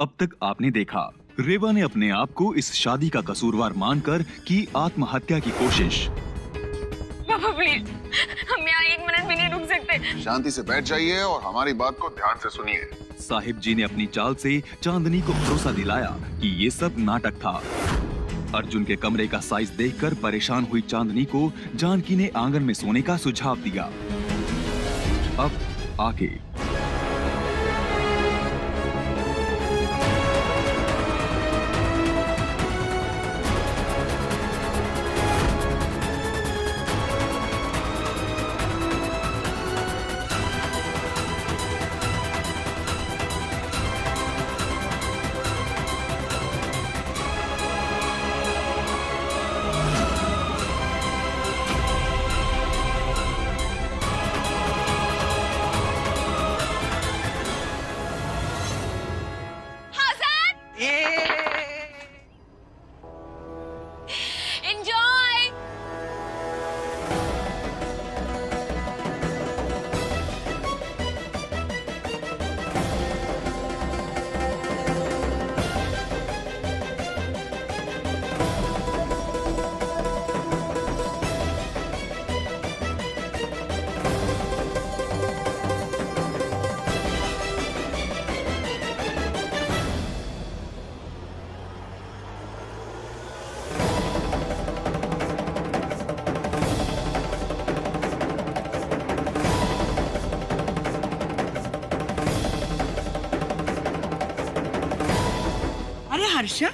अब तक आपने देखा। रेवा ने अपने आप को इस शादी का कसूरवार मानकर की आत्महत्या की कोशिश। पापा प्लीज, हम यहाँ 1 मिनट भी नहीं रुक सकते। शांति से बैठ जाइए और हमारी बात को ध्यान से सुनिए। साहिब जी ने अपनी चाल से चांदनी को भरोसा दिलाया कि ये सब नाटक था। अर्जुन के कमरे का साइज देखकर परेशान हुई चांदनी को जानकी ने आंगन में सोने का सुझाव दिया। अब आगे हर्षा,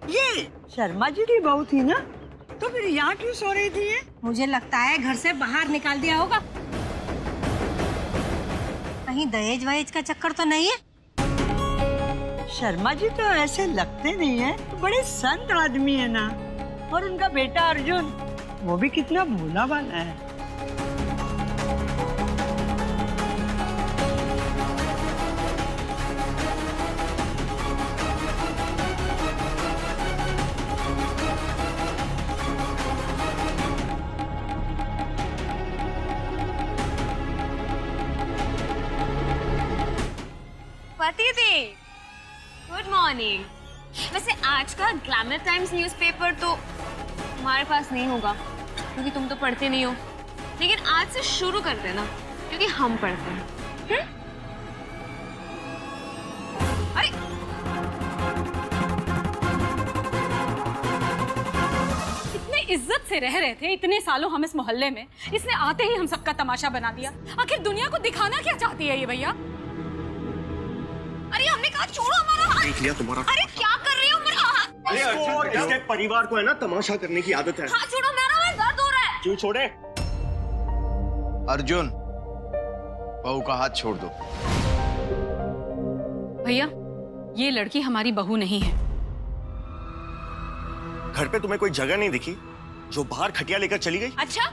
ये शर्मा जी की बहू थी ना, तो फिर यहाँ क्यों सो रही थी ये? मुझे लगता है घर से बाहर निकाल दिया होगा। कहीं दहेज वहेज का चक्कर तो नहीं है? शर्मा जी तो ऐसे लगते नहीं है, तो बड़े संत आदमी है ना। और उनका बेटा अर्जुन, वो भी कितना भोला भाला है। दीदी, गुड मॉर्निंग। वैसे आज का ग्लैमर टाइम्स न्यूज़पेपर तो हमारे पास नहीं होगा क्योंकि तुम तो पढ़ते नहीं हो, लेकिन आज से शुरू कर देना क्योंकि हम पढ़ते हैं। अरे इतने इज्जत से रह रहे थे इतने सालों हम इस मोहल्ले में, इसने आते ही हम सबका तमाशा बना दिया। आखिर दुनिया को दिखाना क्या चाहती है ये भैया? अरे हमने कहा छोड़ो हमारा हाथ। देख लिया तुम्हारा। अरे क्या कर रही हो मेरा हाथ? इसको और इसके परिवार को है ना तमाशा करने की आदत है। हाथ छोड़ो, मेरा हाथ दर्द हो रहा है। क्यों छोड़े? अर्जुन, बहू का हाथ छोड़ दो। भैया, ये लड़की हमारी बहू नहीं है। घर पे तुम्हें कोई जगह नहीं दिखी जो बाहर खटिया लेकर चली गई? अच्छा,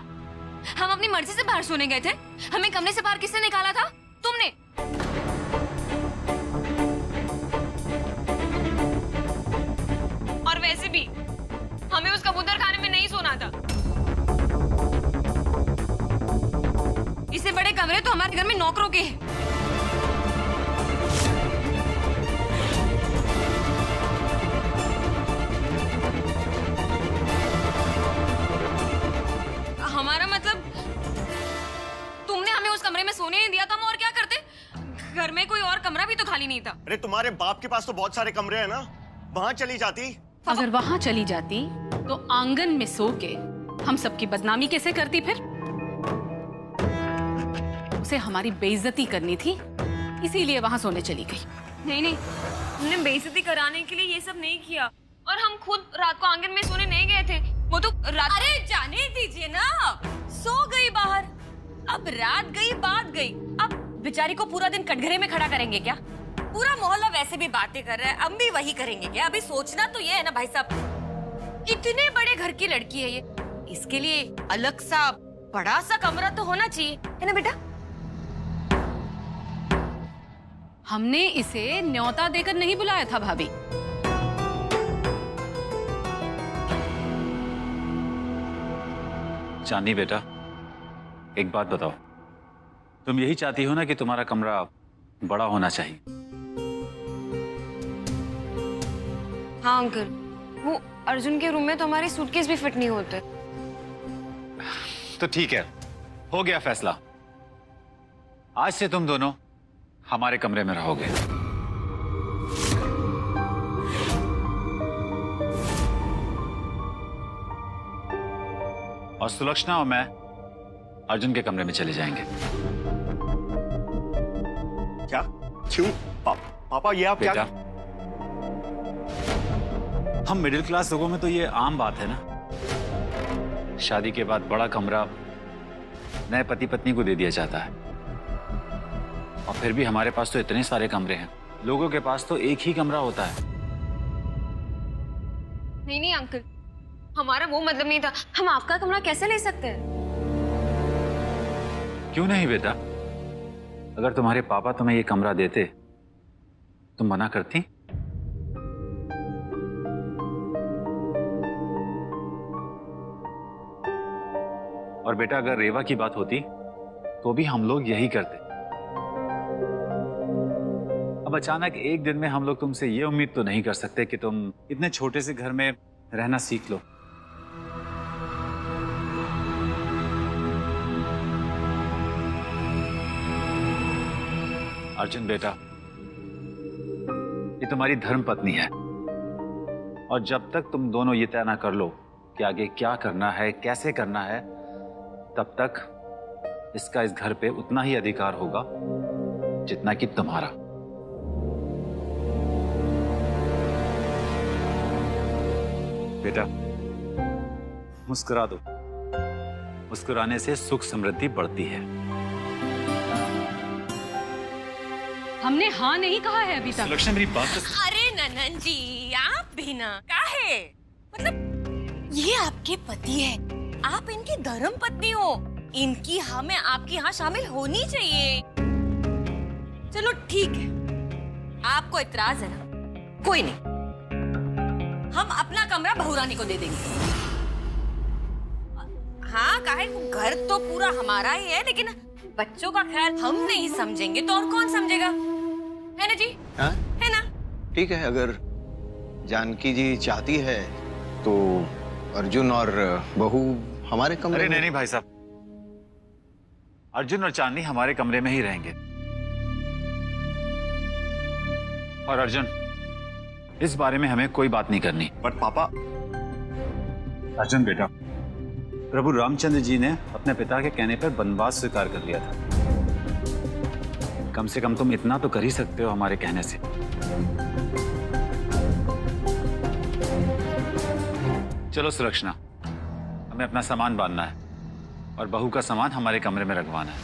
हम अपनी मर्जी से बाहर सोने गए थे? हमें कमरे से बाहर किसने निकाला था? तुमने। और वैसे भी हमें उस कबूतर खाने में नहीं सोना था। इससे बड़े कमरे तो हमारे घर में नौकरों के हैं। हमारा मतलब तुमने हमें उस कमरे में सोने नहीं दिया, तो हम और क्या करते? घर में कोई और कमरा भी तो खाली नहीं था। अरे तुम्हारे बाप के पास तो बहुत सारे कमरे हैं ना, वहां चली जाती। अगर वहां चली जाती तो आंगन में सो के हम सबकी बदनामी कैसे करती? फिर उसे हमारी बेइज्जती करनी थी, इसीलिए वहां सोने चली गई। नहीं नहीं, हमने बेइज्जती कराने के लिए ये सब नहीं किया, और हम खुद रात को आंगन में सोने नहीं गए थे। वो तो रात। अरे जाने दीजिए ना, सो गई बाहर, अब रात गई बात गई, अब बेचारी को पूरा दिन कटघरे में खड़ा करेंगे क्या? पूरा मोहल्ला वैसे भी बातें कर रहा है, हम भी वही करेंगे क्या? अभी सोचना तो ये है ना भाई साहब, इतने बड़े घर की लड़की है ये, इसके लिए अलग सा बड़ा सा कमरा तो होना चाहिए, है ना बेटा? हमने इसे न्योता देकर नहीं बुलाया था भाभी। चांदनी बेटा, एक बात बताओ, तुम यही चाहती हो ना कि तुम्हारा कमरा बड़ा होना चाहिए? हाँ अंकल, वो अर्जुन के रूम में तो हमारे सूटकेस भी फिट नहीं होते। तो ठीक है, हो गया फैसला। आज से तुम दोनों हमारे कमरे में रहोगे। और सुलक्षणा और मैं अर्जुन के कमरे में चले जाएंगे। क्या? क्यों? पापा ये आप क्या? हम मिडिल क्लास लोगों में तो ये आम बात है ना। शादी के बाद बड़ा कमरा नए पति पत्नी को दे दिया जाता है। और फिर भी हमारे पास तो इतने सारे कमरे हैं, लोगों के पास तो एक ही कमरा होता है। नहीं नहीं अंकल, हमारा वो मतलब नहीं था। हम आपका कमरा कैसे ले सकते हैं? क्यों नहीं बेटा? अगर तुम्हारे पापा तुम्हें ये कमरा देते, तुम मना करती? और बेटा अगर रेवा की बात होती तो भी हम लोग यही करते। अब अचानक एक दिन में हम लोग तुमसे ये उम्मीद तो नहीं कर सकते कि तुम इतने छोटे से घर में रहना सीख लो। अर्जुन बेटा, ये तुम्हारी धर्म पत्नी है और जब तक तुम दोनों ये तय ना कर लो कि आगे क्या करना है, कैसे करना है, तब तक इसका इस घर पे उतना ही अधिकार होगा जितना कि तुम्हारा। बेटा मुस्कुरा दो, मुस्कुराने से सुख समृद्धि बढ़ती है। हमने हाँ नहीं कहा है अभी तक। सुलक्षणा मेरी बात तो। अरे ननन जी, आप भी ना काहे? मतलब ये आपके पति है, आप इनकी धर्म पत्नी हो, इनकी हमें आपके यहाँ शामिल होनी चाहिए। चलो ठीक है, आपको इतराज है ना? कोई नहीं, हम अपना कमरा बहुरानी को दे देंगे। हाँ काहे, घर तो पूरा हमारा ही है, लेकिन बच्चों का ख्याल हम नहीं समझेंगे तो और कौन समझेगा? है ना जी? हाँ? है ना? ठीक है, अगर जानकी जी चाहती है तो अर्जुन और बहू हमारे कमरे अरे में। नहीं भाई साहब, अर्जुन और चांदनी हमारे कमरे में ही रहेंगे। और अर्जुन, इस बारे में हमें कोई बात नहीं करनी। पर पापा। अर्जुन बेटा, प्रभु रामचंद्र जी ने अपने पिता के कहने पर वनवास स्वीकार कर लिया था। कम से कम तुम इतना तो कर ही सकते हो हमारे कहने से। चलो सुलक्षणा, हमें अपना सामान बांधना है और बहू का सामान हमारे कमरे में रखवाना है।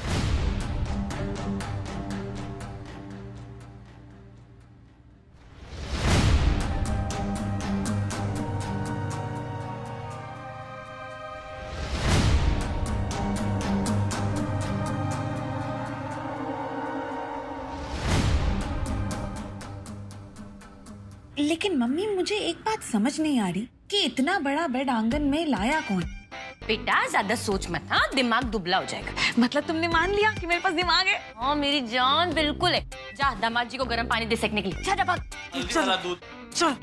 लेकिन मम्मी, मुझे एक बात समझ नहीं आ रही कि इतना बड़ा बेड आंगन में लाया कौन? बेटा ज्यादा सोच मत, हाँ दिमाग दुबला हो जाएगा। मतलब तुमने मान लिया कि मेरे पास दिमाग है? हाँ मेरी जान बिल्कुल है। जा दामाद जी को गर्म पानी दे सेकने के लिए। जा भाग। चल चल।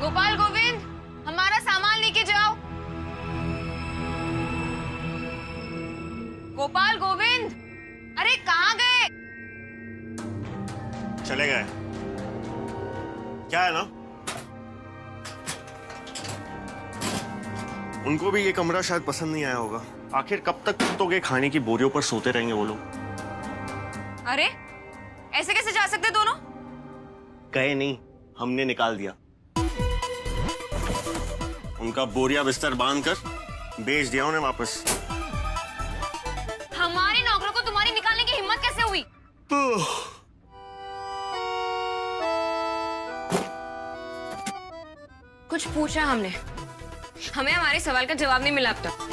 गोपाल गोविंद, हमारा सामान लेके जाओ। गोपाल गोविंद, अरे कहाँ गए? चले गए। क्या है ना, उनको भी ये कमरा शायद पसंद नहीं आया होगा। आखिर कब तक कुत्तों के खाने की बोरियों पर सोते रहेंगे वो लोग? अरे ऐसे कैसे जा सकते दोनों? गए नहीं, हमने निकाल दिया। उनका बोरिया बिस्तर बांधकर बेच दिया उन्हें वापस। हमारे नौकरों को तुम्हारी निकालने की हिम्मत कैसे हुई? कुछ पूछा हमने, हमें हमारे सवाल का जवाब नहीं मिला अब तक।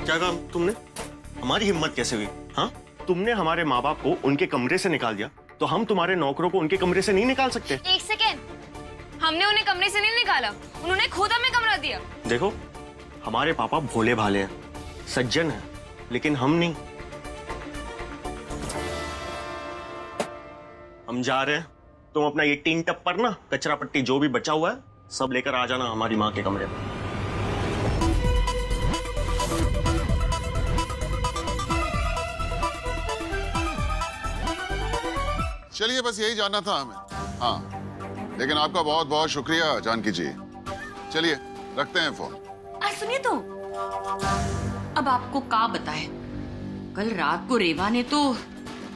क्या कहा तुमने? हमारी हिम्मत कैसे हुई? हाँ, तुमने हमारे माँ बाप को उनके कमरे से निकाल दिया, तो हम तुम्हारे नौकरों को उनके कमरे से नहीं निकाल सकते? एक सेकेंड, हमने उन्हें कमरे से नहीं निकाला, उन्होंने खुद हमें कमरा दिया। देखो, हमारे पापा भोले भाले हैं, सज्जन हैं, लेकिन हम नहीं। हम जा रहे हैं, तुम अपना ये टीन टप्पर ना, कचरा पट्टी जो भी बचा हुआ है सब लेकर आ जाना हमारी माँ के कमरे में। चलिए, बस यही जानना था हमें। हाँ, लेकिन आपका बहुत बहुत शुक्रिया जानकी जी। चलिए रखते हैं फोन। सुनिए तो, अब आपको क्या बताए, कल रात को रेवा ने तो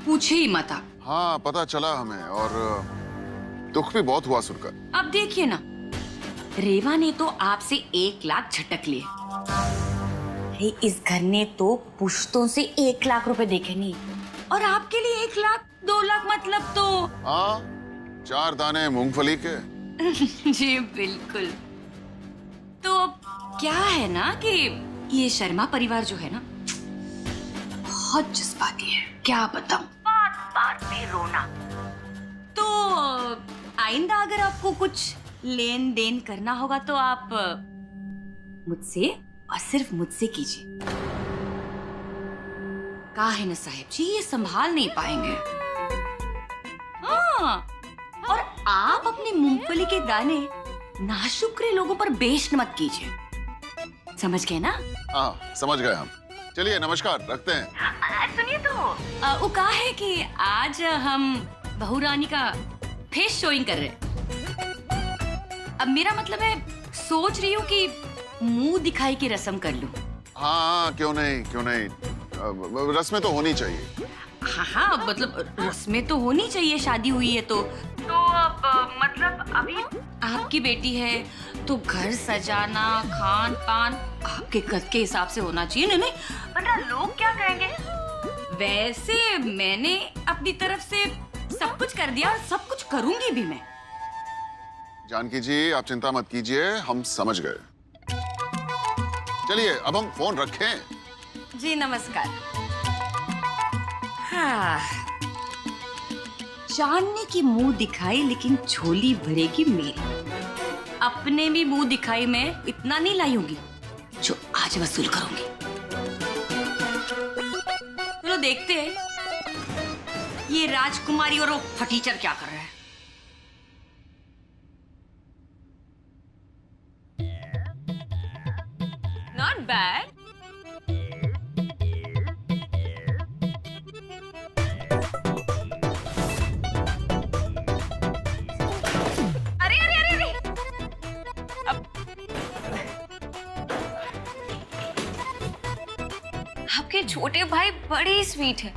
पूछे ही मत आप। हाँ, पता चला हमें, और दुख भी बहुत हुआ सुनकर। अब देखिए ना, रेवा ने तो आपसे 1 लाख झटक लिए। अरे इस घर ने तो पुश्तों से 1 लाख रुपए देखे नहीं, और आपके लिए 1 लाख 2 लाख मतलब तो। हाँ, 4 दाने मूंगफली के। जी बिल्कुल। तो क्या है ना कि ये शर्मा परिवार जो है ना, बहुत जज्बाती है, क्या बताऊं, बात में रोना। तो आइंदा अगर आपको कुछ लेन देन करना होगा तो आप मुझसे और सिर्फ मुझसे कीजिए। का है ना साहब जी, ये संभाल नहीं पाएंगे। हाँ, और आप अपने मूंगफली के दाने नाशुक्रे लोगों पर बेच मत कीजिए, समझ गए ना? हाँ, समझ गए हम। चलिए नमस्कार, रखते हैं। सुनिए तो, वो कहा है कि आज हम बहू रानी का फेस शोइंग कर रहे हैं। अब मेरा मतलब है, सोच रही हूँ कि मुंह दिखाई की रस्म कर लूं। हाँ, क्यों नहीं, क्यों नहीं, रस्में तो होनी चाहिए। हाँ, मतलब रस्में तो होनी चाहिए, शादी हुई है तो अब मतलब अभी आपकी बेटी है तो घर सजाना, खान पान आपके कद के हिसाब से होना चाहिए। नहीं, वरना लोग क्या कहेंगे। वैसे मैंने अपनी तरफ से सब कुछ कर दिया और सब कुछ करूंगी भी मैं। जानकी जी, आप चिंता मत कीजिए, हम समझ गए। चलिए अब हम फोन रखें। जी नमस्कार। हाँ, जानने की मुंह दिखाई लेकिन झोली भरेगी मेरी। अपने भी मुंह दिखाई में इतना नहीं लाई होगी जो आज वसूल करूंगी। चलो देखते हैं ये राजकुमारी और वो फटीचर क्या कर रहे हैं। Not bad. अरे अरे अरे अरे, आपके छोटे भाई बड़े ही स्वीट है।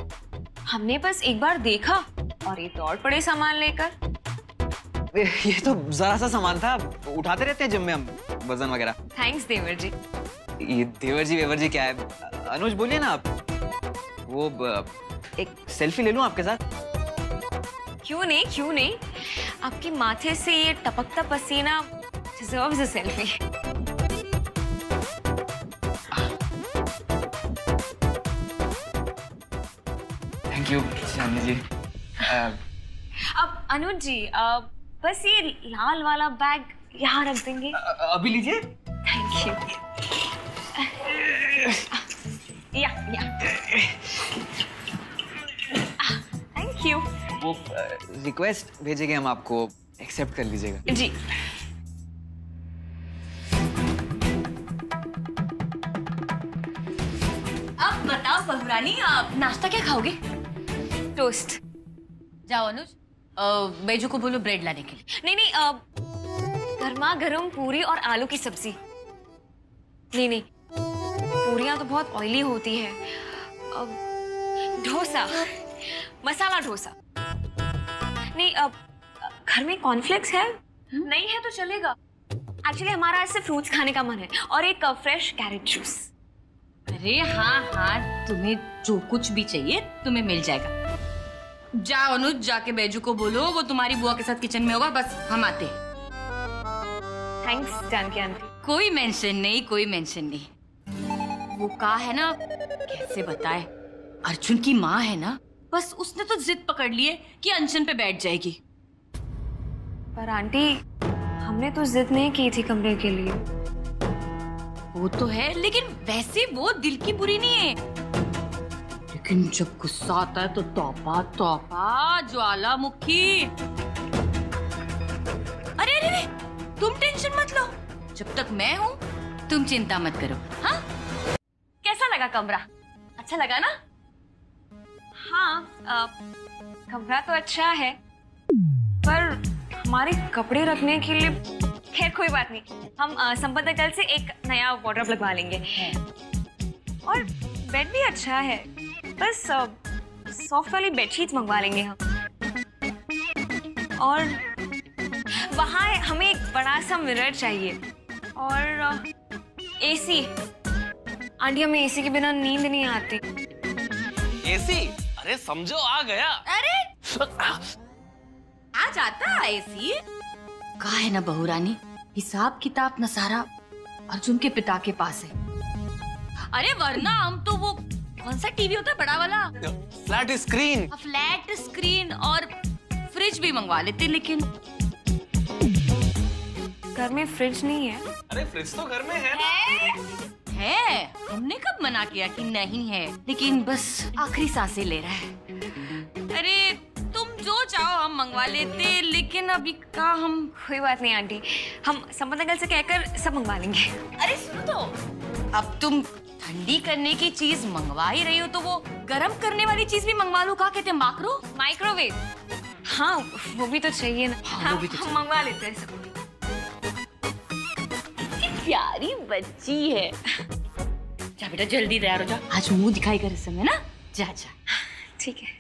हमने बस एक बार देखा और ये दौड़ पड़े सामान लेकर। ये तो जरा सा सामान था, उठाते रहते हैं जिम में हम, वजन वगैरह। थैंक्स देवर जी। ये देवर जी वेवर जी क्या है? अनुज बोलिए ना आप। वो एक सेल्फी ले लूं आपके साथ? क्यों नहीं, क्यों नहीं, आपके माथे से ये टपकता पसीना deserves a selfie. Thank you चांदनी जी। अब अनुज जी, बस ये लाल वाला बैग यहाँ रख देंगे। अभी लीजिए। Thank you. या थैंक यू। वो रिक्वेस्ट भेजेंगे हम आपको, एक्सेप्ट कर लीजिएगा। जी। अब बताओ बहुरानी, आप नाश्ता क्या खाओगे? टोस्ट। जाओ अनुज, बेजू को बोलो ब्रेड लाने के लिए। नहीं नहीं, गर्मा गर्म पूरी और आलू की सब्जी। नहीं नहीं, पूरियां तो बहुत ऑयली होती है। डोसा, मसाला डोसा। नहीं, अब घर में कॉर्नफ्लेक्स है? नहीं है तो चलेगा। एक्चुअली हमारा ऐसे फ्रूट्स खाने का मन है, और एक फ्रेश कैरेट जूस। अरे हाँ हाँ, तुम्हें जो कुछ भी चाहिए तुम्हें मिल जाएगा। जाओ अनुज, जाके बेजू को बोलो, वो तुम्हारी बुआ के साथ किचन में होगा, बस हम आते हैं। Thanks Janaki aunty. कोई मेंशन नहीं, कोई मेंशन नहीं। वो का है ना, कैसे बताए, अर्जुन की माँ है ना, बस उसने तो जिद पकड़ ली है कि अनशन पे बैठ जाएगी। पर आंटी, हमने तो जिद नहीं की थी कमरे के लिए। वो तो है, लेकिन वैसे वो दिल की बुरी नहीं है, लेकिन जब गुस्सा आता है तो तौबा तौबा ज्वालामुखी। अरे अरे अरे, तुम टेंशन मत लो, जब तक मैं हूँ तुम चिंता मत करो। हाँ, कैसा लगा कमरा? अच्छा लगा ना? हाँ, कमरा तो अच्छा है, पर हमारे कपड़े रखने के लिए, खैर कोई बात नहीं, हम संपदा कल से एक नया वार्डरोब लगवा लेंगे। और बेड भी अच्छा है, बस सॉफ्ट वाली बेडशीट्स मंगवा लेंगे हम। और वहाँ हमें एक बड़ा सा मिरर चाहिए और एसी। आंटी, हमें एसी के बिना नींद नहीं आती। एसी? अरे समझो आ गया। अरे आ जाता एसी। कहा है ना बहू रानी, हिसाब किताब न सारा अर्जुन के पिता के पास है। अरे वरना हम तो वो कौन सा टीवी होता है बड़ा वाला, फ्लैट स्क्रीन। फ्लैट स्क्रीन और फ्रिज भी मंगवा लेते, लेकिन घर में फ्रिज नहीं है। अरे फ्रिज तो घर में है है। हमने कब मना किया कि नहीं है, लेकिन बस आखिरी सांसें ले रहा है। अरे तुम जो चाहो हम मंगवा लेते, लेकिन अभी का हम। कोई बात नहीं आंटी, हम संपदा कल से कहकर सब मंगवा लेंगे। अरे सुनो तो, अब तुम ठंडी करने की चीज मंगवा ही रही हो तो वो गर्म करने वाली चीज भी मंगवा लो। क्या कहते हैं, माइक्रोवेव? हाँ, वो भी तो चाहिए ना। हाँ, वो भी तो हम मंगवा लेते हैं सब। प्यारी बच्ची है। जा बेटा जल्दी तैयार हो जा, आज मुंह दिखाई कर इस समय ना। जा जा। ठीक है।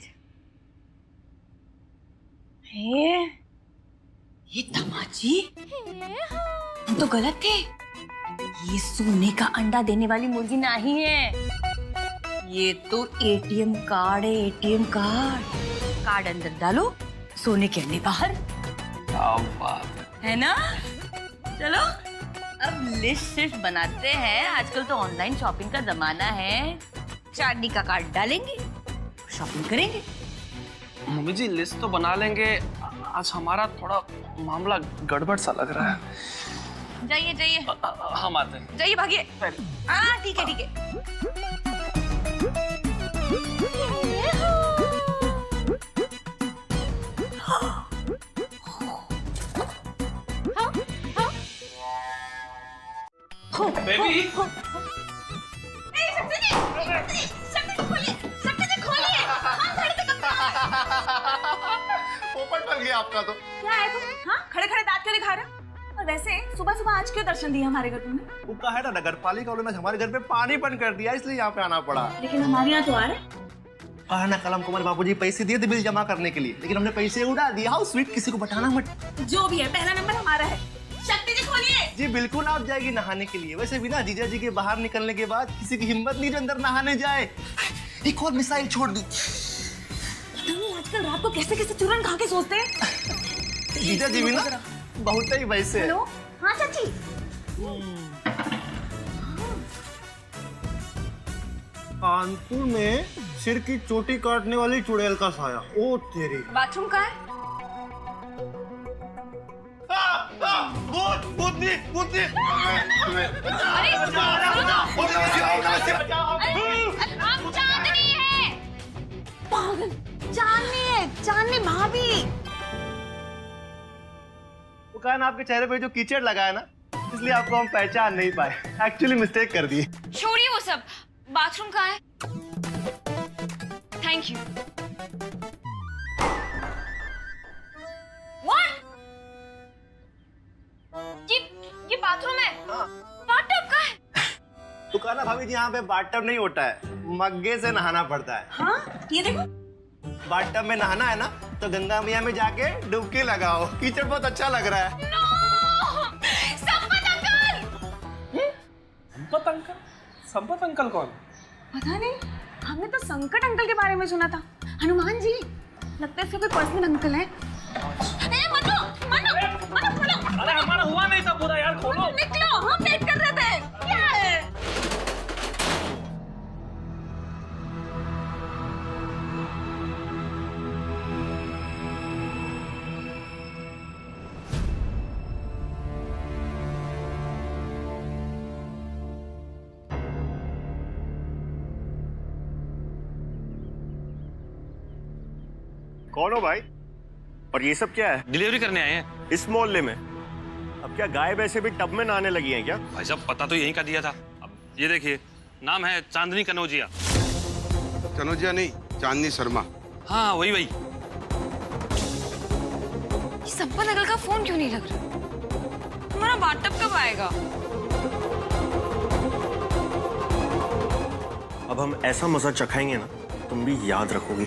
ये तमाची, हम तो गलत थे। ये सोने का अंडा देने वाली मुर्गी नहीं है, ये तो एटीएम कार्ड है। एटीएम कार्ड अंदर डालो, सोने के अंडे बाहर। क्या बात है ना? चलो अब लिस्ट बनाते हैं। आजकल तो ऑनलाइन शॉपिंग का जमाना है। चांदी का कार्ड डालेंगे, शॉपिंग करेंगे। मम्मी जी लिस्ट तो बना लेंगे, आज हमारा थोड़ा मामला गड़बड़ सा लग रहा है। जाइए जाइए। हम आते हैं। जाइए, भागिए। हाँ ठीक है ठीक है। बेबी पोपट बन गया आपका तो। क्या है तुम? हाँ, खड़े खड़े दांत क्यों दिखा रहे हो? और वैसे सुबह सुबह आज क्यों दर्शन दिए हमारे घर तुमने? वो कहा है ना, नगर पालिका वालों ने हमारे घर पे पानी बंद कर दिया, इसलिए यहाँ पे आना पड़ा। लेकिन हमारे यहाँ तो आ रहे। कहा ना, कल हमको हमारे बाबूजी पैसे दिए थे बिल जमा करने के लिए, लेकिन हमने पैसे उड़ा दिए। हाउ स्वीट, किसी को बताना मत। जो भी है, पहला नंबर हमारा है। शक्ति जी खोलिए। जी बिल्कुल, आप जाएगी नहाने के लिए। वैसे भी ना जीजा जी के बाहर निकलने के बाद किसी की हिम्मत नहीं जो अंदर नहाने जाए। एक और मिसाइल छोड़ दी। आजकल रात को कैसे कैसे चूरन खा के सोचते हैं। जीजा जी भी ना बहुत ही वैसे। हेलो, हाँ चाची। कानपुर में सिर की चोटी काटने वाली चुड़ैल का साया। ओ तेरी। बाथरूम कहाँ है? चांदनी है। पागल, चांदनी है, चांदनी भाभी। वो कहा ना, आपके चेहरे पे जो कीचड़ लगा है ना, इसलिए आपको हम पहचान नहीं पाए। एक्चुअली मिस्टेक कर दी। छोड़िए वो सब, बाथरूम कहाँ है? Thank you. What? ये बाथरूम है? बाथटब कहाँ है? तो कहा ना भाभी जी, यहाँ पे बाथटब नहीं होता है, मग्गे से नहाना पड़ता है। हाँ, ये देखो। बाथटब में नहाना है ना, तो गंगा मैया में जाके डुबकी लगाओ। कीचड़ बहुत अच्छा लग रहा है। संपत अंकल कौन? पता नहीं, हमने तो संकट अंकल के बारे में सुना था। हनुमान जी, लगता है इसके कोई पर्सनल अंकल है। मनो, खोलो। अरे हमारा हुआ नहीं था पूरा यार, खोलो। निकलो, हम वेट कर रहे थे। क्या है? कौन हो भाई? और ये सब क्या है? डिलीवरी करने आए हैं इस मोहल्ले में। अब क्या गाय वैसे भी टब में नहाने लगी हैं क्या? भाई साहब पता तो यहीं का दिया था। अब ये देखिए, नाम है चांदनी कनौजिया। कनौजिया नहीं, चांदनी शर्मा। हाँ वही वही। संपन अंकल का फोन क्यों नहीं लग रहा? हमारा बाथटब कब आएगा? अब हम ऐसा मजा चखाएंगे ना, तुम भी याद रखोगी।